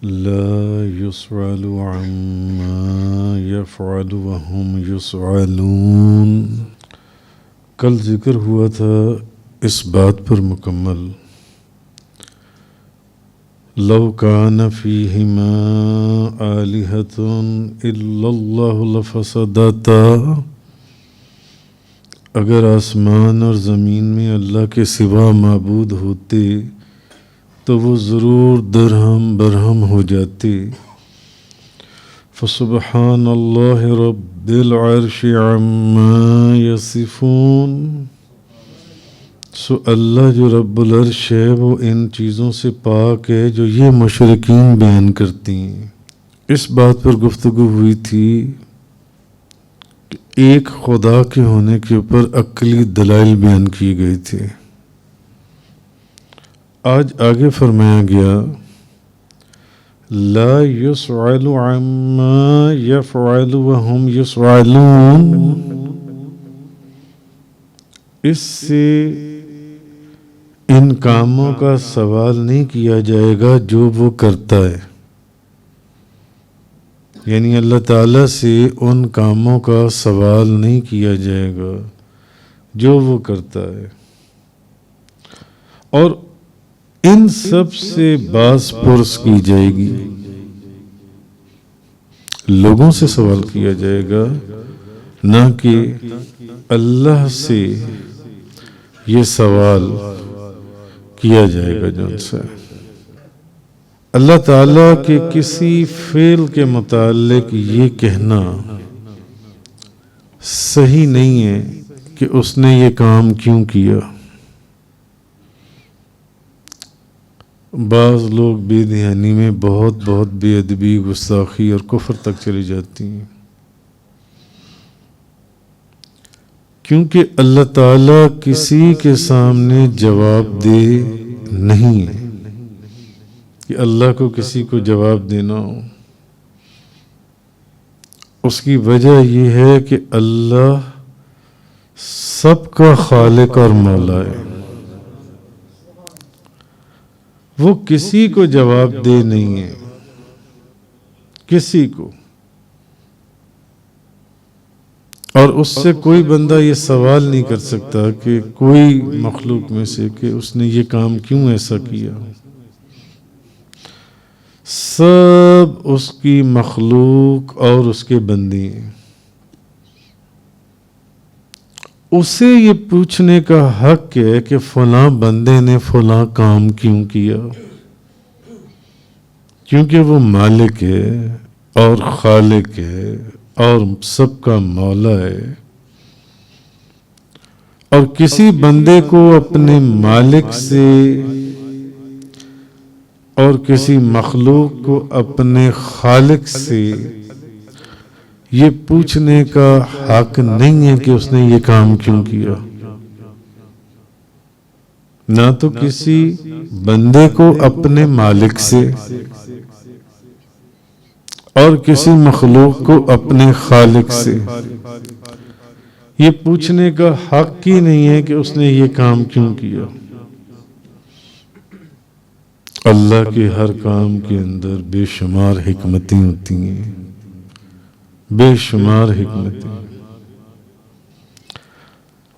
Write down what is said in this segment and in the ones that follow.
لا يسأل عما يفعل وهم يسألون۔ کل ذکر ہوا تھا اس بات پر مکمل، لو کان فیہما آلہۃ الا اللہ لفسدتا، اگر آسمان اور زمین میں اللہ کے سوا معبود ہوتے تو وہ ضرور درہم برہم ہو جاتے۔ فسبحان اللہ رب العرش عما یصفون، سو اللہ جو رب العرش ہے وہ ان چیزوں سے پاک ہے جو یہ مشرکین بیان کرتی ہیں۔ اس بات پر گفتگو ہوئی تھی کہ ایک خدا کے ہونے کے اوپر عقلی دلائل بیان کیے گئے تھے۔ آج آگے فرمایا گیا لا يسأل عما يفعل وهم يسألون، اس سے ان کاموں کا سوال نہیں کیا جائے گا جو وہ کرتا ہے، یعنی اللہ تعالیٰ سے ان کاموں کا سوال نہیں کیا جائے گا جو وہ کرتا ہے، اور ان سب سے باز پرس کی جائے گی۔ لوگوں سے سوال کیا جائے گا، نہ کہ اللہ سے یہ سوال کیا جائے گا جو ان سے۔ اللہ تعالیٰ کے کسی فعل کے متعلق یہ کہنا صحیح نہیں ہے کہ اس نے یہ کام کیوں کیا۔ بعض لوگ بے دھیانی میں بہت بے ادبی، گستاخی اور کفر تک چلی جاتی ہیں، کیونکہ اللہ تعالیٰ کسی کے سامنے جواب دہ نہیں ہے کہ اللہ کو کسی کو جواب دینا ہو۔ اس کی وجہ یہ ہے کہ اللہ سب کا خالق اور مولا ہے، وہ کسی کو جواب دہ نہیں ہے، کسی کو۔ اور اس سے کوئی بندہ یہ سوال نہیں کر سکتا کہ کوئی مخلوق میں سے کہ اس نے یہ کام کیوں ایسا کیا۔ سب اس کی مخلوق اور اس کے بندے ہیں، اسے یہ پوچھنے کا حق ہے کہ فلاں بندے نے فلاں کام کیوں کیا، کیونکہ وہ مالک ہے اور خالق ہے اور سب کا مولا ہے، اور کسی بندے کو اپنے مالک سے اور کسی مخلوق کو اپنے خالق سے یہ پوچھنے کا حق نہیں ہے کہ اس نے یہ کام کیوں کیا۔ نہ تو کسی بندے کو اپنے مالک سے اور کسی مخلوق کو اپنے خالق سے یہ پوچھنے کا حق ہی نہیں ہے کہ اس نے یہ کام کیوں کیا۔ اللہ کے ہر کام کے اندر بے شمار حکمتیں ہوتی ہیں، بے شمار حکمتیں۔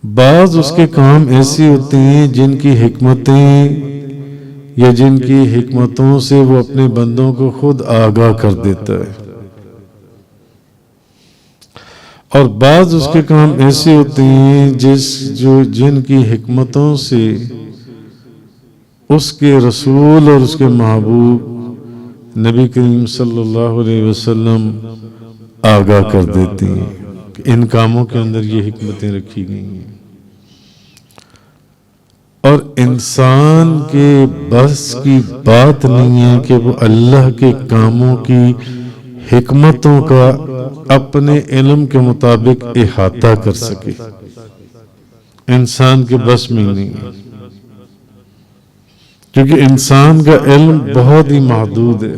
بعض اس کے کام ایسی ہوتے ہیں جن کی حکمتیں یا جن کی حکمتوں سے وہ اپنے بندوں کو خود آگاہ کر دیتا ہے، اور بعض اس کے کام ایسے ہوتے ہیں جن کی حکمتوں سے اس کے رسول اور اس کے محبوب نبی کریم صلی اللہ علیہ وسلم آگاہ کر دیتی ہیں کہ ان کاموں کے اندر یہ حکمتیں رکھی گئی ہیں، اور انسان کے بس کی بات نہیں ہے کہ وہ اللہ کے کاموں کی حکمتوں کا اپنے علم کے مطابق احاطہ کر سکے، انسان کے بس میں نہیں ہے، کیونکہ انسان کا علم بہت ہی محدود ہے،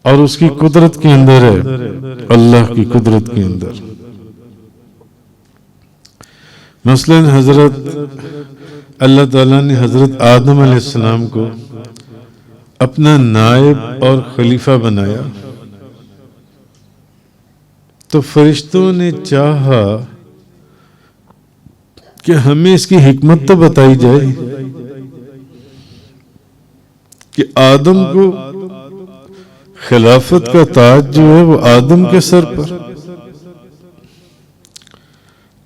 اور اس کی قدرت کے اندر ہے، اللہ کی قدرت کے اندر۔ مثلا حضرت اللہ تعالیٰ نے حضرت آدم علیہ السلام کو اپنا نائب اور خلیفہ بنایا تو فرشتوں نے چاہا کہ ہمیں اس کی حکمت تو بتائی جائے کہ آدم کو خلافت کا تاج جو ہے وہ آدم کے سر پر.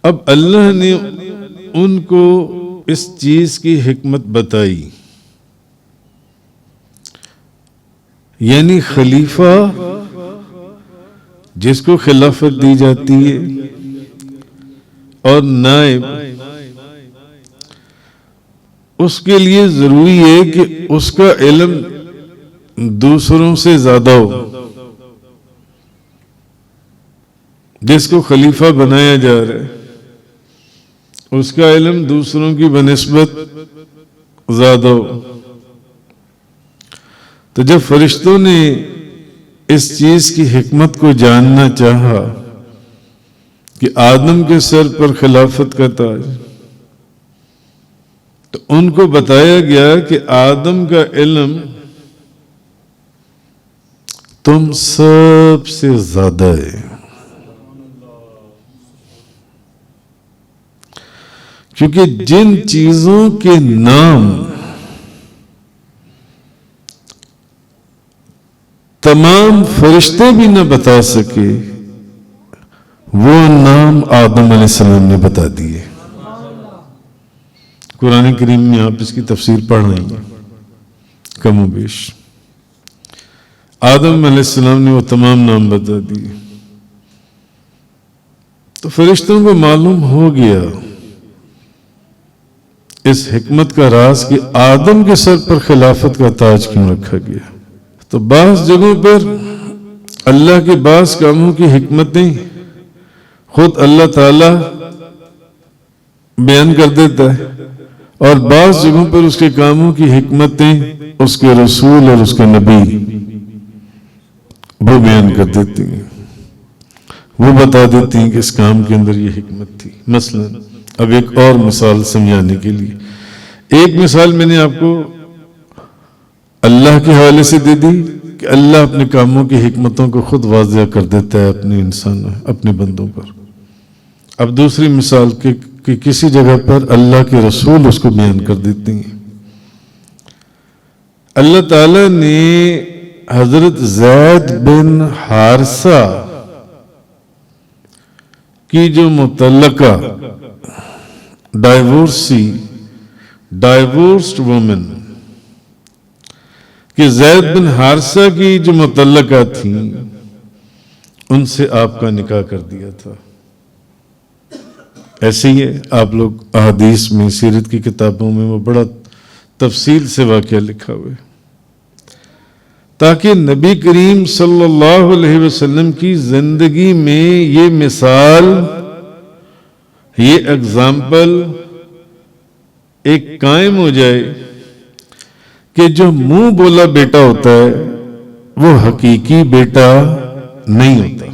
اب اللہ نے ان کو اس چیز کی حکمت بتائی، یعنی خلیفہ جس کو خلافت دی جاتی ہے اور نائب، اس کے لیے ضروری ہے کہ اس کا علم دوسروں سے زیادہ ہو. جس کو خلیفہ بنایا جا رہا ہے اس کا علم دوسروں کی بنسبت زیادہ ہو. تو جب فرشتوں نے اس چیز کی حکمت کو جاننا چاہا کہ آدم کے سر پر خلافت کا تاج، تو ان کو بتایا گیا کہ آدم کا علم تم سب سے زیادہ ہے، کیونکہ جن چیزوں کے نام تمام فرشتے بھی نہ بتا سکے وہ نام آدم علیہ السلام نے بتا دیے. قرآن کریم میں آپ اس کی تفسیر پڑھ رہے ہیں کم و بیش. آدم علیہ السلام نے وہ تمام نام بتا دیے. تو فرشتوں کو معلوم ہو گیا اس حکمت کا راز کہ آدم کے سر پر خلافت کا تاج کیوں رکھا گیا. تو بعض جگہوں پر اللہ کے بعض کاموں کی حکمتیں خود اللہ تعالی بیان کر دیتا ہے، اور بعض جگہوں پر اس کے کاموں کی حکمتیں اس کے رسول اور اس کے نبی وہ بیان کر دیتی ہیں، وہ بتا دیتی ہیں کہ اس کام کے اندر یہ حکمت تھی. مثلا اب ایک اور مثال سمجھانے کے لیے، ایک مثال میں نے آپ کو اللہ کے حوالے سے دے دی کہ اللہ اپنے کاموں کی حکمتوں کو خود واضح کر دیتا ہے اپنے انسانوں، اپنے بندوں پر. اب دوسری مثال کہ کسی جگہ پر اللہ کے رسول اس کو بیان کر دیتے ہیں. اللہ تعالی نے حضرت زید بن حارثہ کی جو متعلقہ ڈائیورسڈ وومن کہ زید بن حارثہ کی جو متعلقہ تھیں ان سے آپ کا نکاح کر دیا تھا. ایسے ہی ہے، آپ لوگ احادیث میں سیرت کی کتابوں میں وہ بڑا تفصیل سے واقعہ لکھا ہوا ہے، تاکہ نبی کریم صلی اللہ علیہ وسلم کی زندگی میں یہ مثال، یہ اگزامپل ایک قائم ہو جائے کہ جو منہ بولا بیٹا ہوتا ہے وہ حقیقی بیٹا نہیں ہوتا.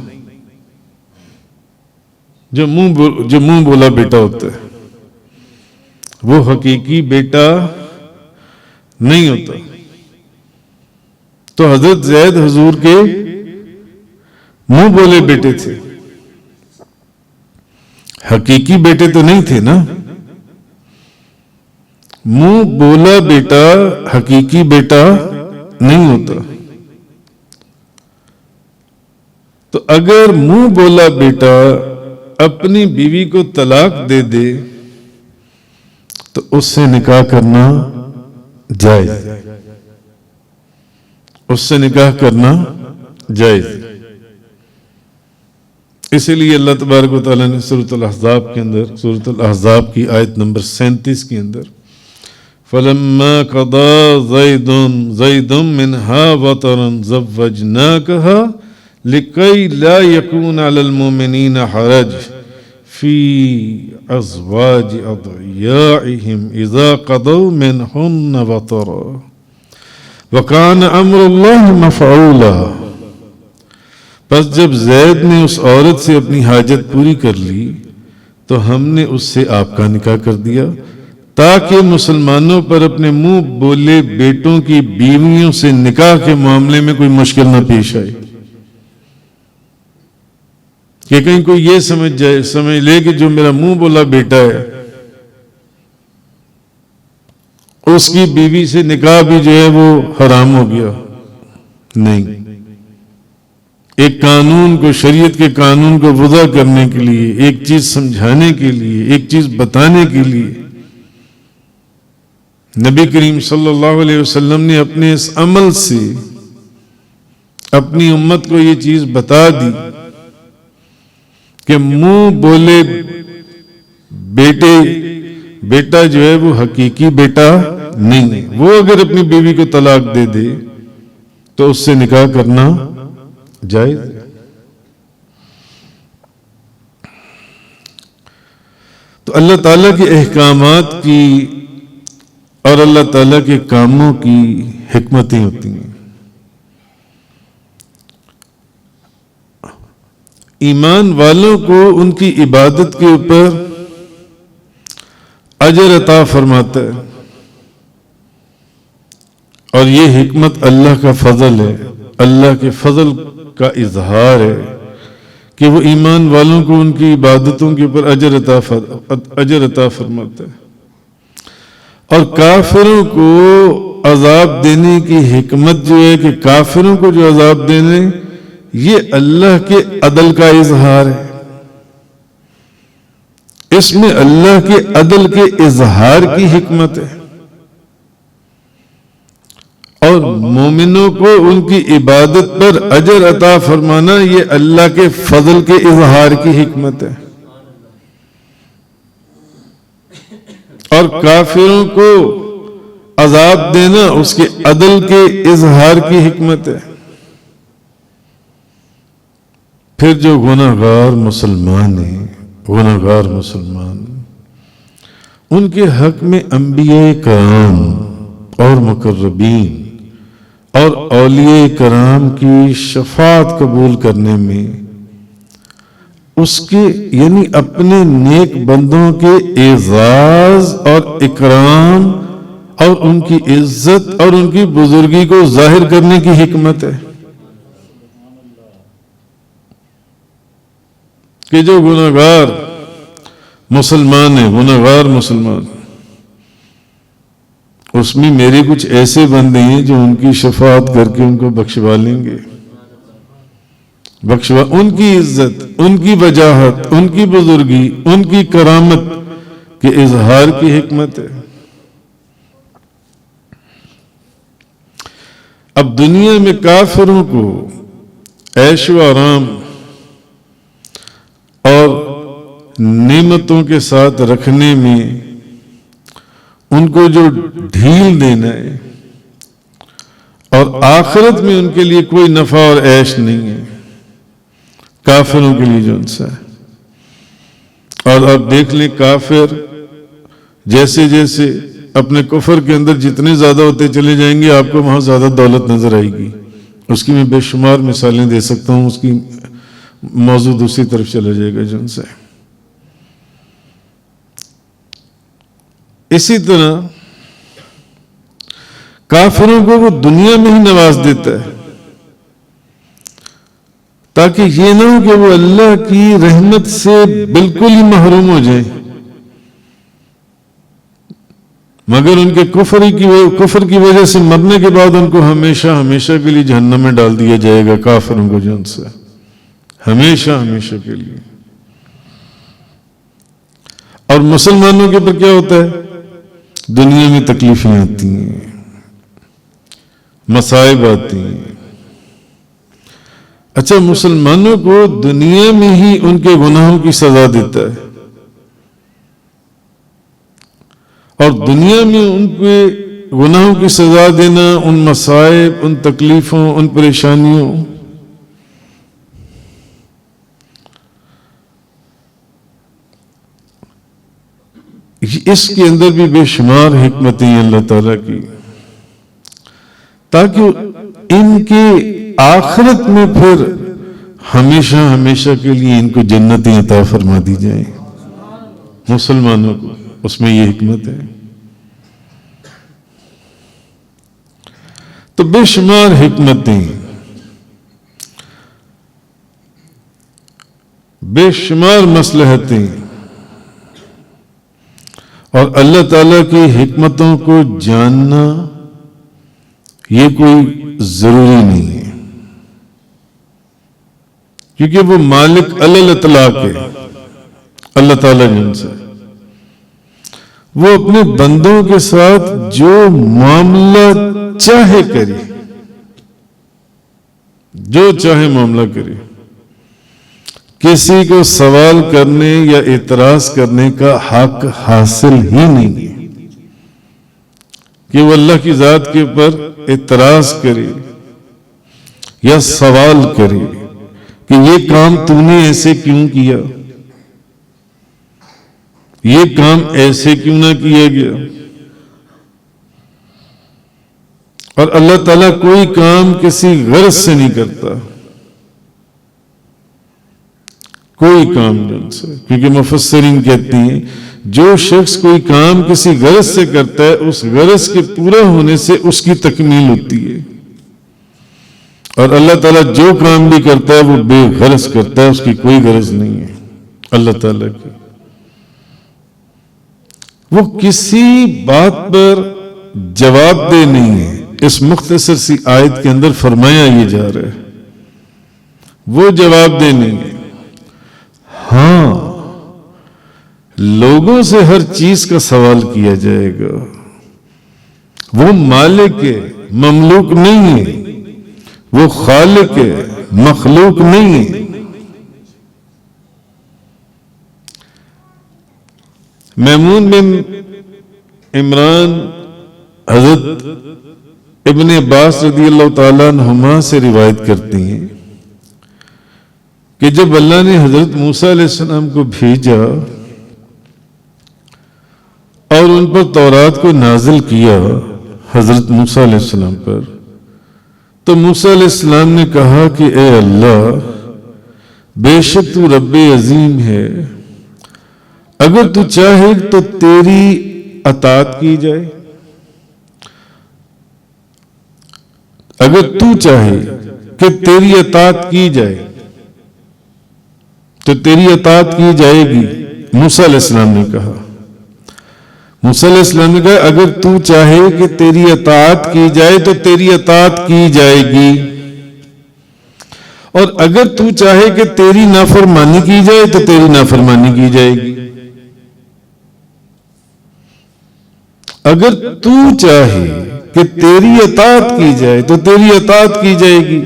جو منہ بولا بیٹا ہوتا ہے وہ حقیقی بیٹا نہیں ہوتا. تو حضرت زید حضور کے منہ بولے بیٹے تھے، حقیقی بیٹے تو نہیں تھے نا. منہ بولا بیٹا حقیقی بیٹا نہیں ہوتا. تو اگر منہ بولا بیٹا اپنی بیوی کو طلاق دے دے تو اس سے نکاح کرنا جائز، اس سے نکاح کرنا جائز. اسی لیے اللہ تبارک و تعالیٰ نے سورۃ الاحزاب کے اندر، سورۃ الاحزاب کی آیت نمبر 37 کے اندر فَلَمَّا قَضَى زَيْدٌ مِّنْهَا وَطَرًا زَوَّجْنَاكَهَا لِكَيْ لَا يَكُونَ عَلَى الْمُؤْمِنِينَ حَرَجٌ فِي أَزْوَاجِ أَدْعِيَائِهِمْ إِذَا قَضَوْا مِنْهُنَّ وَطَرًا وَكَانَ أَمْرُ اللَّهِ مَفْعُولًا. پس جب زید نے اس عورت سے اپنی حاجت پوری کر لی تو ہم نے اس سے آپ کا نکاح کر دیا تاکہ مسلمانوں پر اپنے منہ بولے بیٹوں کی بیویوں سے نکاح کے معاملے میں کوئی مشکل نہ پیش آئے، کہ کہیں کوئی یہ سمجھ لے کہ جو میرا منہ بولا بیٹا ہے اس کی بیوی سے نکاح بھی جو ہے وہ حرام ہو گیا۔ نہیں، ایک قانون کو، شریعت کے قانون کو وضع کرنے کے لیے، ایک چیز سمجھانے کے لیے، ایک چیز بتانے کے لیے نبی کریم صلی اللہ علیہ وسلم نے اپنے اس عمل سے اپنی امت کو یہ چیز بتا دی کہ منہ بولے بیٹا جو ہے وہ حقیقی بیٹا نہیں ہے۔ وہ اگر اپنی بیوی کو طلاق دے دے تو اس سے نکاح کرنا جائز ہے۔ تو اللہ تعالیٰ کے احکامات کی اور اللہ تعالیٰ کے کاموں کی حکمتیں ہوتی ہیں۔ ایمان والوں کو ان کی عبادت کے اوپر اجر عطا فرماتا ہے، اور یہ حکمت اللہ کا فضل ہے، اللہ کے فضل کا اظہار ہے کہ وہ ایمان والوں کو ان کی عبادتوں کے اوپر اجر عطا فرماتا ہے، اور کافروں کو عذاب دینے کی حکمت جو ہے کہ کافروں کو جو عذاب دینے، یہ اللہ کے عدل کا اظہار ہے۔ اس میں اللہ کے عدل کے اظہار کی حکمت ہے، اور مومنوں کو ان کی عبادت پر اجر عطا فرمانا یہ اللہ کے فضل کے اظہار کی حکمت ہے، اور کافروں کو عذاب دینا اس کے عدل کے اظہار کی حکمت ہے۔ پھر جو گناہگار مسلمان ہیں، گناہگار مسلمان، ان کے حق میں انبیاء کرام اور مقربین اور اولیاء کرام کی شفاعت قبول کرنے میں اس کے یعنی اپنے نیک بندوں کے اعزاز اور اکرام اور ان کی عزت اور ان کی بزرگی کو ظاہر کرنے کی حکمت ہے کہ جو گناہگار مسلمان ہیں، گناہگار مسلمان، اس میں میرے کچھ ایسے بندے ہیں جو ان کی شفاعت کر کے ان کو بخشوا لیں گے، ان کی عزت، ان کی وجاہت، ان کی بزرگی، ان کی کرامت کے اظہار کی حکمت ہے۔ اب دنیا میں کافروں کو عیش و آرام اور نعمتوں کے ساتھ رکھنے میں ان کو جو ڈھیل دینا ہے، اور آخرت میں ان کے لیے کوئی نفع اور عیش نہیں ہے کافروں کے لیے جو ان سے ہے۔ اور آپ دیکھ لیں کافر جیسے جیسے اپنے کفر کے اندر جتنے زیادہ ہوتے چلے جائیں گے، آپ کو وہاں زیادہ دولت نظر آئے گی۔ اس کی میں بے شمار مثالیں دے سکتا ہوں، اس کی موضوع دوسری طرف چلا جائے گا جو ان سے۔ اسی طرح کافروں کو وہ دنیا میں ہی نواز دیتا ہے تاکہ یہ نہ ہو کہ وہ اللہ کی رحمت سے بالکل ہی محروم ہو جائیں، مگر ان کے کفر کی وجہ سے مرنے کے بعد ان کو ہمیشہ ہمیشہ کے لیے جہنم میں ڈال دیا جائے گا، کافروں کو جو ان سے ہمیشہ ہمیشہ کے لیے۔ اور مسلمانوں کے پر کیا ہوتا ہے؟ دنیا میں تکلیفیں آتی ہیں، مصائب آتی ہیں۔ اچھا، مسلمانوں کو دنیا میں ہی ان کے گناہوں کی سزا دیتا ہے، اور دنیا میں ان کے گناہوں کی سزا دینا، ان مصائب، ان تکلیفوں، ان پریشانیوں، اس کے اندر بھی بے شمار حکمتیں ہیں اللہ تعالیٰ کی، تاکہ ان کے آخرت میں پھر ہمیشہ ہمیشہ کے لیے ان کو جنتیں عطا فرما دی جائیں۔ مسلمانوں کو اس میں یہ حکمت ہے۔ تو بے شمار حکمتیں، بے شمار مصلحتیں، اور اللہ تعالیٰ کی حکمتوں کو جاننا یہ کوئی ضروری نہیں ہے، کیونکہ وہ مالک الاطلاق ہے اللہ تعالیٰ جن سے وہ اپنے بندوں کے ساتھ جو معاملہ چاہے کرے، جو چاہے معاملہ کرے، کسی کو سوال کرنے یا اعتراض کرنے کا حق حاصل ہی نہیں ہے کہ وہ اللہ کی ذات کے اوپر اعتراض کرے یا سوال کرے کہ یہ کام تو نے ایسے کیوں کیا، یہ کام ایسے کیوں نہ کیا گیا۔ اور اللہ تعالیٰ کوئی کام کسی غرض سے نہیں کرتا، کوئی کام جن سے، کیونکہ مفسرین کہتے ہیں جو شخص کوئی کام کسی غرض سے کرتا ہے اس غرض کے پورا ہونے سے اس کی تکمیل ہوتی ہے، اور اللہ تعالیٰ جو کام بھی کرتا ہے وہ بے غرض کرتا ہے، اس کی کوئی غرض نہیں ہے اللہ تعالیٰ کی۔ وہ کسی بات پر جواب دہ نہیں ہے، اس مختصر سی آیت کے اندر فرمایا یہ جا رہا ہے وہ جواب دہ نہیں ہے۔ ہاں لوگوں سے ہر چیز کا سوال کیا جائے گا، وہ مالک ہے مملوک نہیں ہے، وہ خالق ہے مخلوق نہیں ہے۔ میمون بن عمران حضرت ابن عباس رضی اللہ تعالیٰ عنہما سے روایت کرتی ہیں کہ جب اللہ نے حضرت موسیٰ علیہ السلام کو بھیجا اور ان پر تورات کو نازل کیا حضرت موسیٰ علیہ السلام پر، تو موسیٰ علیہ السلام نے کہا کہ اے اللہ، بے شک تو رب عظیم ہے، اگر تو چاہے تو تیری اطاعت کی جائے، اگر تو چاہے کہ تیری اطاعت کی جائے تو تیری اطاعت کی جائے گی۔ موسیٰ علیہ السلام نے کہا، موسیٰ علیہ السلام نے کہا اگر تو چاہے کہ تیری اطاعت کی جائے تو تیری اطاعت کی جائے گی، اور اگر تو چاہے کہ تیری نافرمانی کی جائے تو تیری نافرمانی کی جائے گی۔ اگر تو چاہے کہ تیری اطاعت کی جائے تو تیری اطاعت کی جائے گی،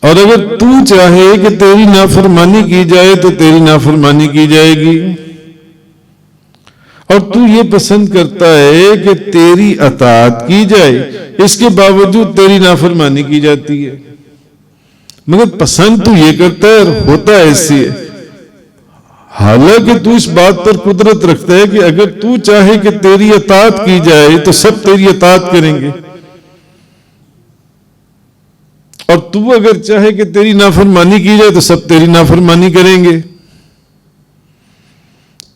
اور اگر تو چاہے کہ تیری نافرمانی کی جائے تو تیری نافرمانی کی جائے گی، اور تو یہ پسند کرتا ہے کہ تیری اطاعت کی جائے، اس کے باوجود تیری نافرمانی کی جاتی ہے، مگر پسند تو یہ کرتا ہے اور ہوتا ایسی ہے۔ حالانکہ تو اس بات پر قدرت رکھتا ہے کہ اگر تو چاہے کہ تیری اطاعت کی جائے تو سب تیری اطاعت کریں گے، اور تو اگر چاہے کہ تیری نافرمانی کی جائے تو سب تیری نافرمانی کریں گے۔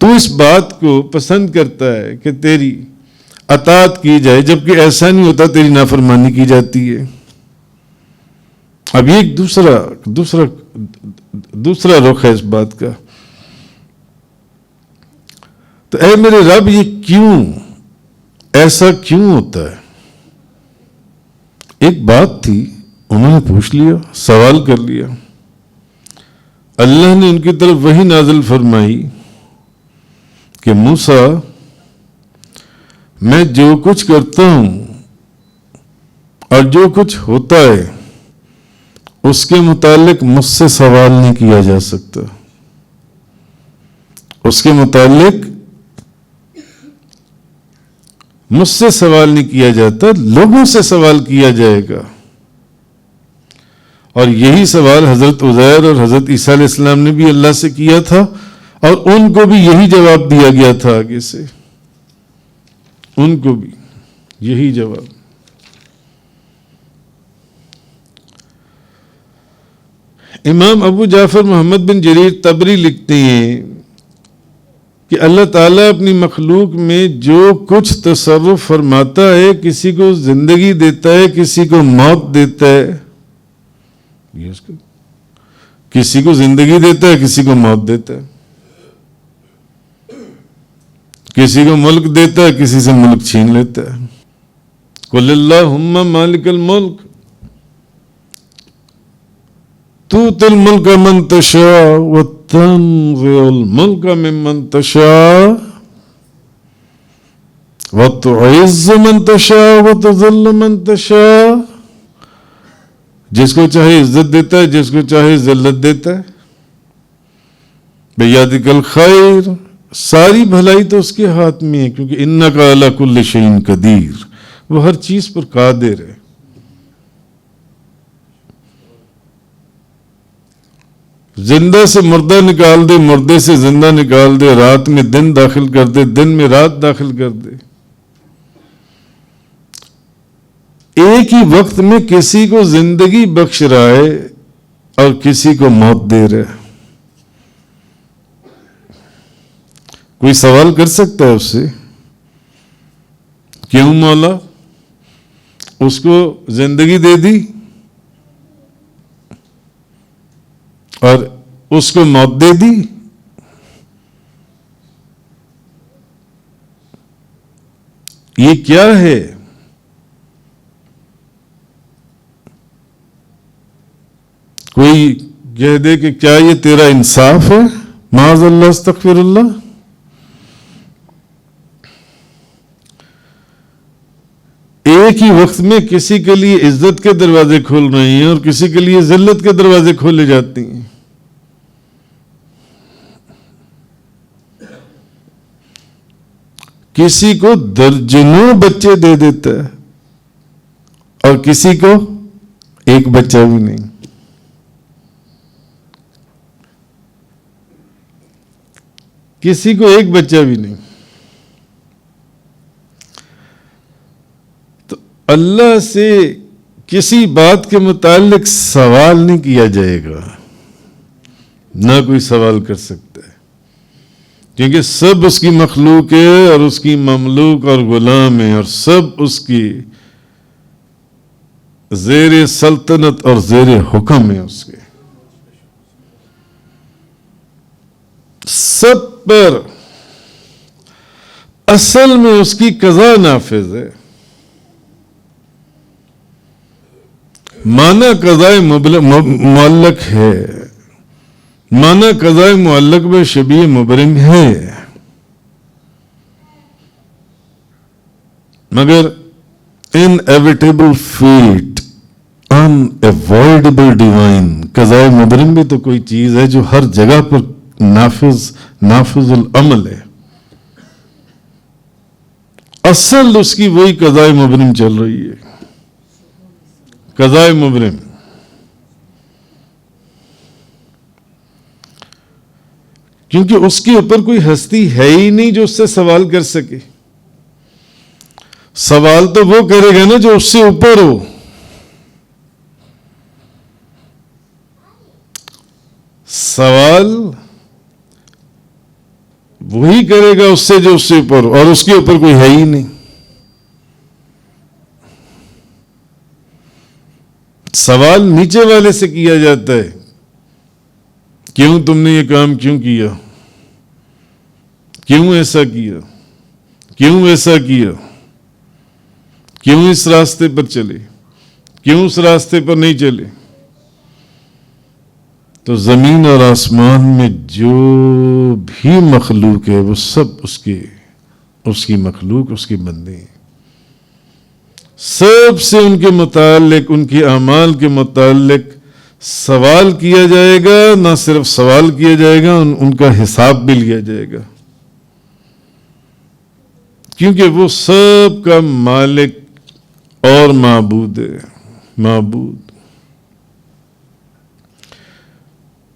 تو اس بات کو پسند کرتا ہے کہ تیری اطاعت کی جائے، جبکہ ایسا نہیں ہوتا، تیری نافرمانی کی جاتی ہے۔ اب یہ ایک دوسرا رخ ہے اس بات کا۔ تو اے میرے رب، یہ کیوں ایسا کیوں ہوتا ہے؟ ایک بات تھی، انہوں نے پوچھ لیا، سوال کر لیا، اللہ نے ان کی طرف وحی نازل فرمائی کہ موسیٰ، میں جو کچھ کرتا ہوں اور جو کچھ ہوتا ہے اس کے متعلق مجھ سے سوال نہیں کیا جا سکتا، اس کے متعلق مجھ سے سوال نہیں کیا جاتا، لوگوں سے سوال کیا جائے گا۔ اور یہی سوال حضرت عزیر اور حضرت عیسیٰ علیہ السلام نے بھی اللہ سے کیا تھا، اور ان کو بھی یہی جواب دیا گیا تھا آگے سے، ان کو بھی یہی جواب۔ امام ابو جعفر محمد بن جریر طبری لکھتے ہیں کہ اللہ تعالیٰ اپنی مخلوق میں جو کچھ تصرف فرماتا ہے، کسی کو زندگی دیتا ہے، کسی کو موت دیتا ہے، کسی کو زندگی دیتا ہے، کسی کو موت دیتا ہے، کسی کو ملک دیتا ہے، کسی سے ملک چھین لیتا ہے. قل اللہم مالک الملک تؤتی الملک من تشاء وتنزع الملک ممن تشاء وتعز من تشاء وتذل من تشاء. جس کو چاہے عزت دیتا ہے، جس کو چاہے ذلت دیتا ہے. بیدک الخیر، ساری بھلائی تو اس کے ہاتھ میں ہے، کیونکہ انک علی کل شیء قدیر، وہ ہر چیز پر قادر ہے. زندہ سے مردہ نکال دے، مردے سے زندہ نکال دے، رات میں دن داخل کر دے، دن میں رات داخل کر دے. ایک ہی وقت میں کسی کو زندگی بخش رہا ہے اور کسی کو موت دے رہا ہے. کوئی سوال کر سکتا ہے اس سے، کیوں مولا اس کو زندگی دے دی اور اس کو موت دے دی؟ یہ کیا ہے؟ کوئی کہہ دے کہ کیا یہ تیرا انصاف ہے؟ معاذ اللہ، استغفر اللہ. ایک ہی وقت میں کسی کے لیے عزت کے دروازے کھول رہے ہیں اور کسی کے لیے ذلت کے دروازے کھولے جاتے ہیں. کسی کو درجنوں بچے دے دیتا ہے اور کسی کو ایک بچہ بھی نہیں. کسی کو ایک بچہ بھی نہیں. تو اللہ سے کسی بات کے متعلق سوال نہیں کیا جائے گا، نہ کوئی سوال کر سکتا ہے، کیونکہ سب اس کی مخلوق ہے اور اس کی مملوک اور غلام ہے، اور سب اس کی زیر سلطنت اور زیر حکم ہے اس کے. سب پر اصل میں اس کی قضا نافذ ہے. معنی قضائے معلق ہے، معنی قضائے معلق میں شبیہ مبرم ہے، مگر انایویٹیبل فیٹ، انایوائڈیبل ڈیوائن، قضائے مبرم بھی تو کوئی چیز ہے جو ہر جگہ پر نافذ العمل ہے. اصل اس کی وہی قضائے مبرم چل رہی ہے. قضائے مبرم کیونکہ اس کے اوپر کوئی ہستی ہے ہی نہیں جو اس سے سوال کر سکے. سوال تو وہ کرے گا نا جو اس سے اوپر ہو. سوال وہی کرے گا اس سے جو اس سے اوپر ہو، اور اس کے اوپر کوئی ہے ہی نہیں. سوال نیچے والے سے کیا جاتا ہے، کیوں تم نے یہ کام کیوں کیا، کیوں ایسا کیا، کیوں ایسا کیا، کیوں اس راستے پر چلے، کیوں اس راستے پر نہیں چلے. تو زمین اور آسمان میں جو بھی مخلوق ہے وہ سب اس کی مخلوق، اس کے بندے ہیں. سب سے ان کے متعلق، ان کے اعمال کے متعلق سوال کیا جائے گا. نہ صرف سوال کیا جائے گا، ان کا حساب بھی لیا جائے گا، کیونکہ وہ سب کا مالک اور معبود ہے. معبود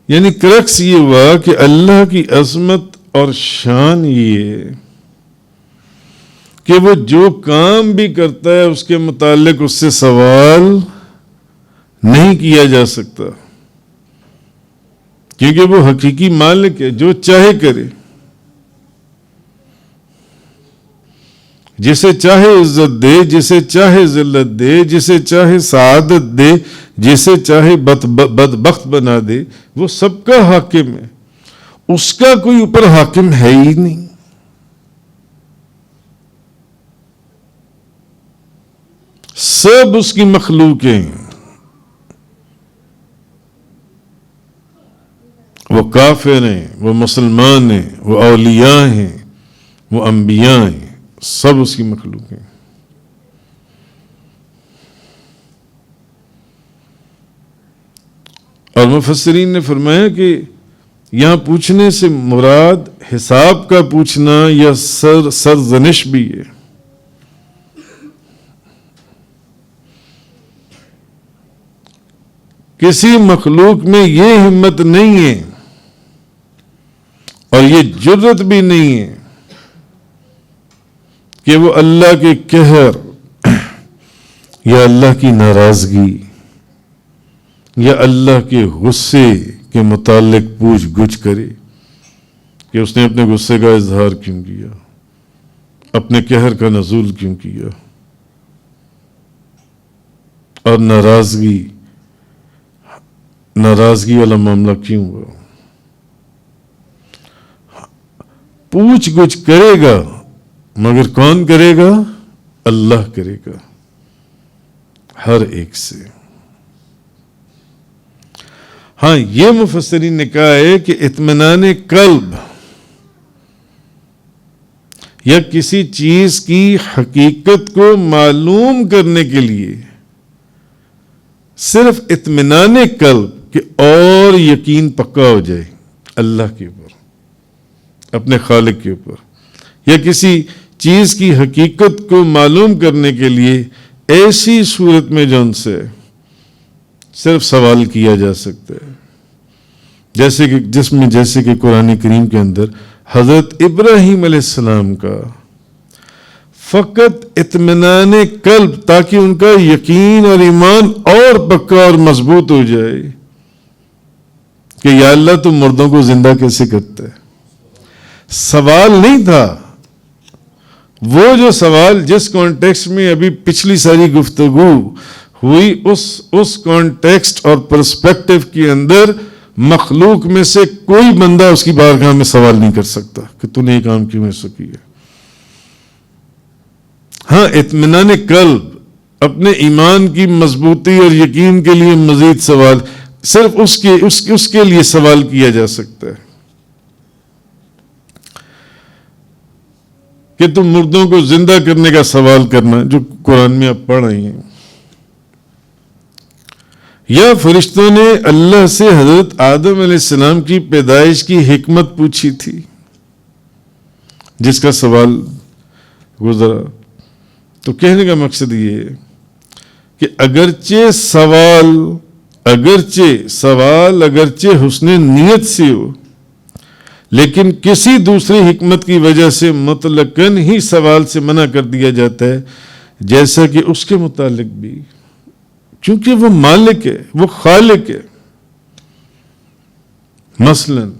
یعنی کرکس یہ ہوا کہ اللہ کی عظمت اور شان یہ کہ وہ جو کام بھی کرتا ہے اس کے متعلق اس سے سوال نہیں کیا جا سکتا، کیونکہ وہ حقیقی مالک ہے، جو چاہے کرے. جسے چاہے عزت دے، جسے چاہے ذلت دے، جسے چاہے سعادت دے، جسے چاہے بدبخت بنا دے، وہ سب کا حاکم ہے، اس کا کوئی اوپر حاکم ہے ہی نہیں۔ سب اس کی مخلوقیں، وہ کافر ہیں، وہ مسلمان ہیں، وہ اولیاء ہیں، وہ انبیاء ہیں، سب اس کی مخلوق ہیں۔ اور مفسرین نے فرمایا کہ یہاں پوچھنے سے مراد حساب کا پوچھنا یا سرزنش بھی ہے۔ کسی مخلوق میں یہ ہمت نہیں ہے اور یہ جرت بھی نہیں ہے کہ وہ اللہ کے قہر یا اللہ کی ناراضگی یا اللہ کے غصے کے متعلق پوچھ گچھ کرے کہ اس نے اپنے غصے کا اظہار کیوں کیا، اپنے قہر کا نزول کیوں کیا، اور ناراضگی والا معاملہ کیوں ہوا۔ پوچھ گچھ کرے گا، مگر کون کرے گا؟ اللہ کرے گا ہر ایک سے۔ ہاں، یہ مفسرین نے کہا ہے کہ اطمینان قلب یا کسی چیز کی حقیقت کو معلوم کرنے کے لیے صرف اطمینان قلب کہ اور یقین پکا ہو جائے اللہ کے اوپر، اپنے خالق کے اوپر، یا کسی چیز کی حقیقت کو معلوم کرنے کے لیے ایسی صورت میں جو ان سے صرف سوال کیا جا سکتا ہے، جیسے کہ قرآن کریم کے اندر حضرت ابراہیم علیہ السلام کا فقط اطمینان قلب تاکہ ان کا یقین اور ایمان اور پکا اور مضبوط ہو جائے کہ یا اللہ تم مردوں کو زندہ کیسے کرتا ہے۔ سوال نہیں تھا، وہ جو سوال جس کانٹیکسٹ میں ابھی پچھلی ساری گفتگو ہوئی اس کانٹیکسٹ اور پرسپیکٹو کے اندر مخلوق میں سے کوئی بندہ اس کی بارگاہ میں سوال نہیں کر سکتا کہ تو نے یہ کام کیوں ایسا کیا۔ ہاں، اطمینان قلب، اپنے ایمان کی مضبوطی اور یقین کے لیے مزید سوال صرف اس کے لیے سوال کیا جا سکتا ہے کہ تم مردوں کو زندہ کرنے کا سوال کرنا جو قرآن میں آپ پڑھ رہے ہیں، یا فرشتوں نے اللہ سے حضرت آدم علیہ السلام کی پیدائش کی حکمت پوچھی تھی جس کا سوال گزرا۔ تو کہنے کا مقصد یہ ہے کہ اگرچہ سوال حسن نیت سے ہو، لیکن کسی دوسری حکمت کی وجہ سے مطلقاً ہی سوال سے منع کر دیا جاتا ہے، جیسا کہ اس کے متعلق بھی، کیونکہ وہ مالک ہے، وہ خالق ہے۔ مثلاً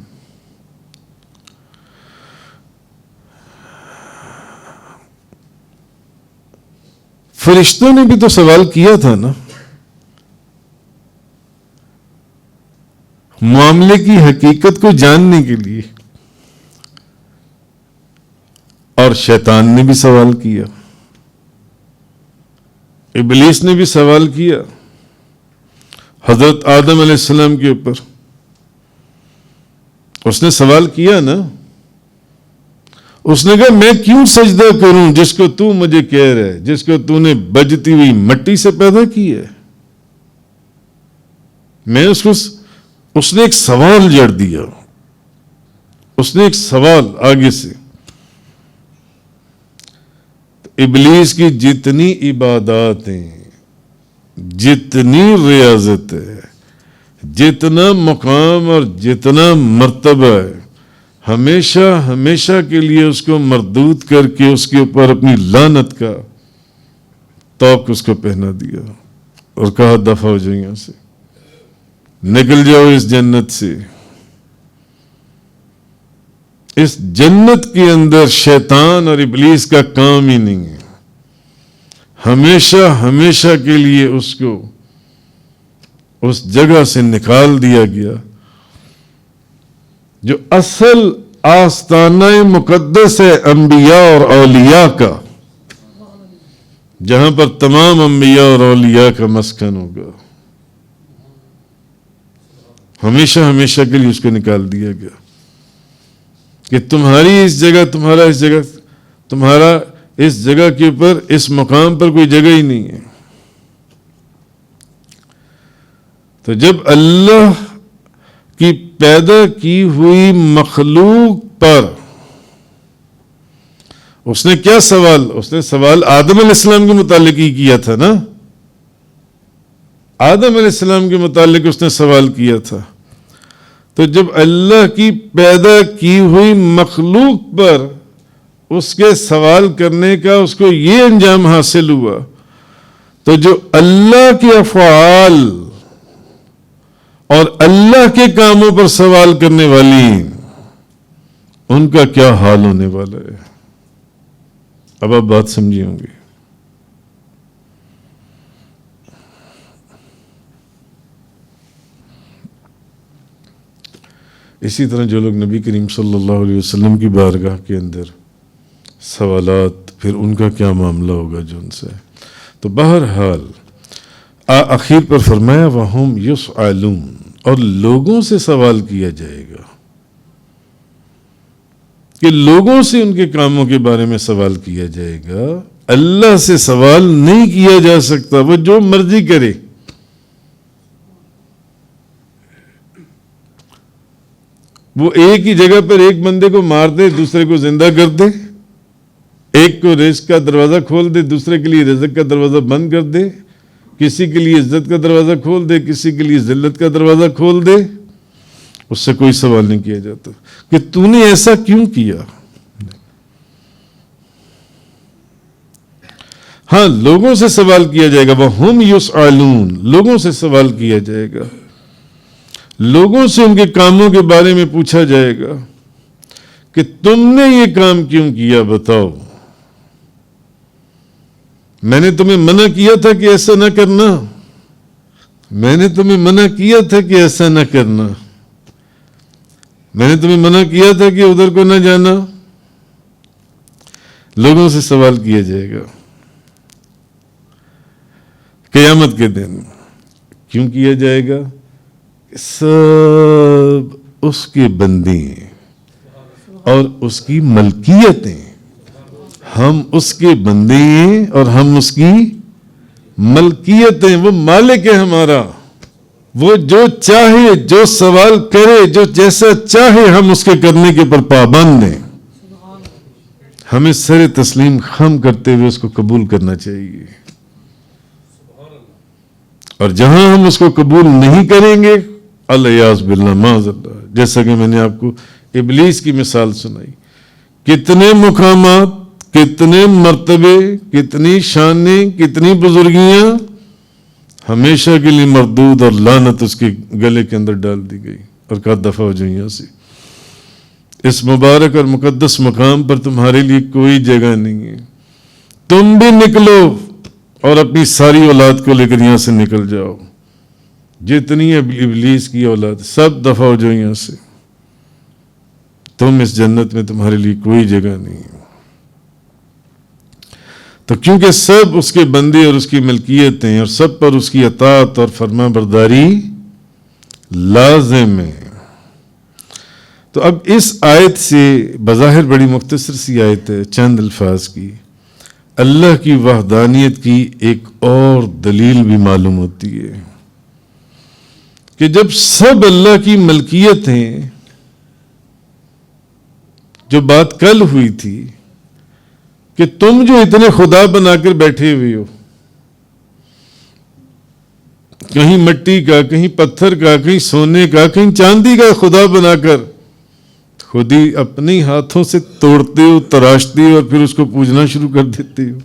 فرشتوں نے بھی تو سوال کیا تھا نا، معاملے کی حقیقت کو جاننے کے لیے، اور شیطان نے بھی سوال کیا، ابلیس نے بھی سوال کیا حضرت آدم علیہ السلام کے اوپر۔ اس نے سوال کیا نا، اس نے کہا میں کیوں سجدہ کروں جس کو تو مجھے کہہ رہا ہے، جس کو تو نے بجتی ہوئی مٹی سے پیدا کی ہے۔ میں اس نے ایک سوال جڑ دیا، اس نے ایک سوال آگے سے۔ ابلیس کی جتنی عبادات ہیں، جتنی ریاضت ہے، جتنا مقام اور جتنا مرتبہ ہے، ہمیشہ کے لیے اس کو مردود کر کے اس کے اوپر اپنی لعنت کا توق اس کو پہنا دیا اور کہا دفع ہو جاؤ یہاں سے، نکل جاؤ اس جنت سے۔ اس جنت کے اندر شیطان اور ابلیس کا کام ہی نہیں ہے. ہمیشہ ہمیشہ کے لیے اس کو اس جگہ سے نکال دیا گیا جو اصل آستانہ مقدس ہے انبیاء اور اولیاء کا، جہاں پر تمام انبیاء اور اولیاء کا مسکن ہوگا. ہمیشہ ہمیشہ کے لیے اس کو نکال دیا گیا کہ تمہاری اس جگہ، تمہارا اس جگہ، تمہارا اس جگہ کے اوپر، اس مقام پر کوئی جگہ ہی نہیں ہے. تو جب اللہ کی پیدا کی ہوئی مخلوق پر اس نے کیا سوال، اس نے سوال آدم علیہ السلام کے متعلق ہی کیا تھا نا. آدم علیہ السلام کے متعلق اس نے سوال کیا تھا. تو جب اللہ کی پیدا کی ہوئی مخلوق پر اس کے سوال کرنے کا اس کو یہ انجام حاصل ہوا، تو جو اللہ کے افعال اور اللہ کے کاموں پر سوال کرنے والی ہیں، ان کا کیا حال ہونے والا ہے. اب آپ بات سمجھی ہوں گی. اسی طرح جو لوگ نبی کریم صلی اللہ علیہ وسلم کی بارگاہ کے اندر سوالات، پھر ان کا کیا معاملہ ہوگا جو ان سے. تو بہرحال آخر پر فرمایا وَهُمْ يُسْأَلُونَ، اور لوگوں سے سوال کیا جائے گا، کہ لوگوں سے ان کے کاموں کے بارے میں سوال کیا جائے گا. اللہ سے سوال نہیں کیا جا سکتا، وہ جو مرضی کرے. وہ ایک ہی جگہ پر ایک بندے کو مار دے، دوسرے کو زندہ کر دے، ایک کو رزق کا دروازہ کھول دے، دوسرے کے لیے رزق کا دروازہ بند کر دے، کسی کے لیے عزت کا دروازہ کھول دے، کسی کے لیے ذلت کا دروازہ کھول دے. اس سے کوئی سوال نہیں کیا جاتا کہ تو نے ایسا کیوں کیا. ہاں، لوگوں سے سوال کیا جائے گا. وَهُمْ يُسْأَلُونَ، لوگوں سے سوال کیا جائے گا. لوگوں سے ان کے کاموں کے بارے میں پوچھا جائے گا کہ تم نے یہ کام کیوں کیا، بتاؤ. میں نے تمہیں منع کیا تھا کہ ایسا نہ کرنا، میں نے تمہیں منع کیا تھا کہ ایسا نہ کرنا، میں نے تمہیں منع کیا تھا کہ ادھر کو نہ جانا. لوگوں سے سوال کیا جائے گا قیامت کے دن. کیوں کیا جائے گا؟ سب اس کے بندے ہیں اور اس کی ملکیتیں. ہم اس کے بندے ہیں اور ہم اس کی ملکیتیں. وہ مالک ہے ہمارا. وہ جو چاہے، جو سوال کرے، جو جیسا چاہے، ہم اس کے کرنے کے پر پابند ہیں. ہمیں سر تسلیم خم کرتے ہوئے اس کو قبول کرنا چاہیے. اور جہاں ہم اس کو قبول نہیں کریں گے، الیاذ باللہ معاذ اللہ، جیسا کہ میں نے آپ کو ابلیس کی مثال سنائی، کتنے مقامات، کتنے مرتبے، کتنی شانیں، کتنی بزرگیاں ہمیشہ کے لیے مردود اور لعنت اس کے گلے کے اندر ڈال دی گئی اور کہا دفع ہو جائیں یہاں سے. اس مبارک اور مقدس مقام پر تمہارے لیے کوئی جگہ نہیں ہے. تم بھی نکلو اور اپنی ساری اولاد کو لے کر یہاں سے نکل جاؤ. جتنی ابلیس کی اولاد سب دفع ہو جاؤ یہاں سے. تم اس جنت میں، تمہارے لیے کوئی جگہ نہیں ہے. تو کیونکہ سب اس کے بندے اور اس کی ملکیت ہیں اور سب پر اس کی اطاعت اور فرما برداری لازم ہے. تو اب اس آیت سے بظاہر بڑی مختصر سی آیت ہے، چند الفاظ کی، اللہ کی وحدانیت کی ایک اور دلیل بھی معلوم ہوتی ہے کہ جب سب اللہ کی ملکیت ہیں، جو بات کل ہوئی تھی کہ تم جو اتنے خدا بنا کر بیٹھے ہوئے ہو، کہیں مٹی کا، کہیں پتھر کا، کہیں سونے کا، کہیں چاندی کا خدا بنا کر خود ہی اپنے ہاتھوں سے توڑتے ہو، تراشتے ہو اور پھر اس کو پوجنا شروع کر دیتے ہو.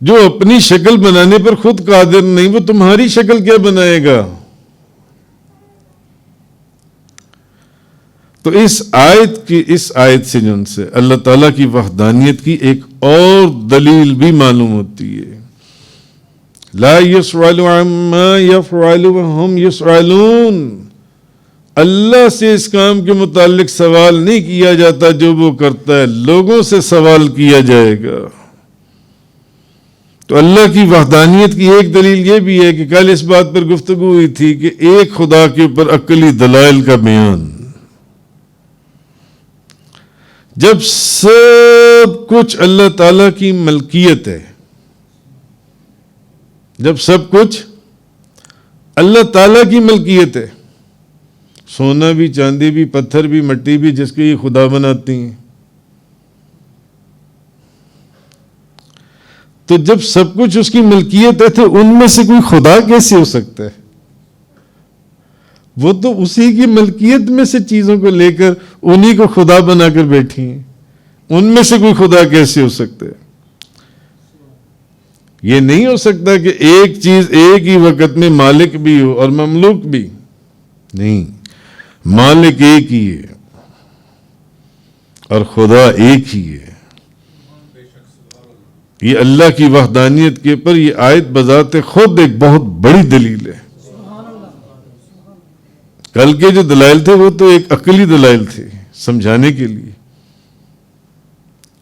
جو اپنی شکل بنانے پر خود قادر نہیں، وہ تمہاری شکل کیا بنائے گا؟ تو اس آیت سے جن سے اللہ تعالیٰ کی وحدانیت کی ایک اور دلیل بھی معلوم ہوتی ہے. لا يسأل عما يفعل وهم يسألون. اللہ سے اس کام کے متعلق سوال نہیں کیا جاتا جو وہ کرتا ہے، لوگوں سے سوال کیا جائے گا. تو اللہ کی وحدانیت کی ایک دلیل یہ بھی ہے کہ کل اس بات پر گفتگو ہوئی تھی کہ ایک خدا کے اوپر عقلی دلائل کا بیان. جب سب کچھ اللہ تعالیٰ کی ملکیت ہے، جب سب کچھ اللہ تعالیٰ کی ملکیت ہے، سونا بھی، چاندی بھی، پتھر بھی، مٹی بھی، جس کو یہ خدا بناتی ہیں، تو جب سب کچھ اس کی ملکیت ہے تو ان میں سے کوئی خدا کیسے ہو سکتا ہے؟ وہ تو اسی کی ملکیت میں سے چیزوں کو لے کر انہی کو خدا بنا کر بیٹھی ہیں. ان میں سے کوئی خدا کیسے ہو سکتا ہے؟ یہ نہیں ہو سکتا کہ ایک چیز ایک ہی وقت میں مالک بھی ہو اور مملوک بھی. نہیں، مالک ایک ہی ہے اور خدا ایک ہی ہے. یہ اللہ کی وحدانیت کے اوپر یہ آیت بذات خود ایک بہت بڑی دلیل ہے. کل کے جو دلائل تھے وہ تو ایک عقلی دلائل تھے سمجھانے کے لیے.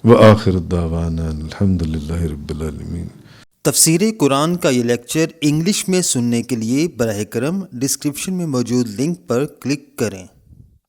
وآخر دعوانا الحمدللہ رب العالمین. تفسیر قرآن کا یہ لیکچر انگلش میں سننے کے لیے براہ کرم ڈسکرپشن میں موجود لنک پر کلک کریں.